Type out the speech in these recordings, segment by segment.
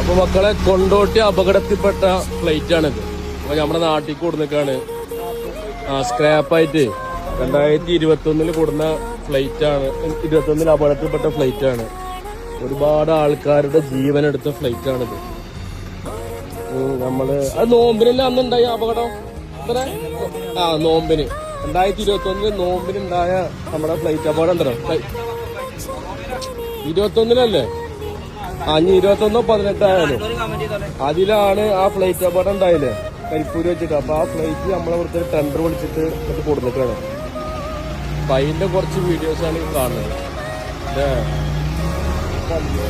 അപ്പൊ മക്കളെ, കൊണ്ടോട്ടി അപകടത്തിൽപ്പെട്ട ഫ്ലൈറ്റ് ആണിത്. അപ്പൊ നമ്മുടെ നാട്ടിൽ കൊടുക്കാണ് സ്ക്രാപ്പായിട്ട് 2021 കൊടുന്ന ഫ്ലൈറ്റ് ആണ്. 2021 അപകടത്തിൽപ്പെട്ട ഫ്ലൈറ്റ് ആണ്. ഒരുപാട് ആൾക്കാരുടെ ജീവനെടുത്ത ഫ്ലൈറ്റ് ആണിത്. നമ്മള് അത് നോമ്പിനല്ലേ അന്നുണ്ടായ അപകടം. നോമ്പിന് 2021 നോമ്പിനുണ്ടായ നമ്മുടെ ഫ്ലൈറ്റ് അപകടം ഉണ്ടല്ലോ. 21 ഇനി 21-18 ആയാലും അതിലാണ് ആ ഫ്ലൈറ്റ് അപകടം ഉണ്ടായില്ലേ, കരിപ്പൂര് വെച്ചിട്ട്. അപ്പൊ ആ ഫ്ലൈറ്റ് നമ്മളെ ഇവിടുത്തെ ടെൻഡർ വിളിച്ചിട്ട് അത് കൊടുത്തിട്ടാണ്. അപ്പൊ അതിന്റെ കുറച്ച് വീഡിയോസാണ് ഈ കാണുന്നത്.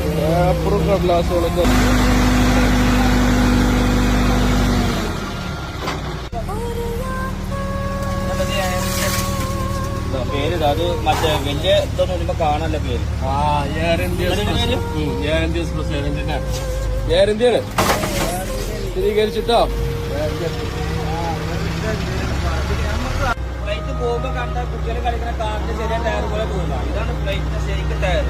പേപ്പറും കടലാസുകളൊക്കെ പേര് അത് മറ്റേ വലിയ ഇതൊന്നും കാണാനല്ല പേര്. എയർ ഇന്ത്യയാണ് സ്ഥിരീകരിച്ചിട്ടോ. ഫ്ലൈറ്റ് പോകുമ്പോ കണ്ട കുട്ടികൾ കളിക്കുന്ന കാറിന്റെ ചെറിയ ടയർ പോലെ പോകുന്ന ഇതാണ് ഫ്ലൈറ്റിന്റെ ശരിക്കും ടയർ.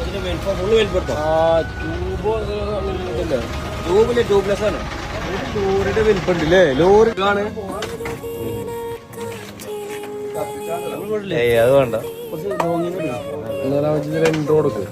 ഇതിന് വലിപ്പം ഫുള്ള് വലിപ്പട്ടോ. ട്യൂബില് ട്യൂബ്ലെസ് ആണ്. ലോറിയുടെ വലിപ്പുണ്ടല്ലേ, ലോറി ആണ്. അത് വേണ്ട ഇൻട്രോ കൊടുക്കും.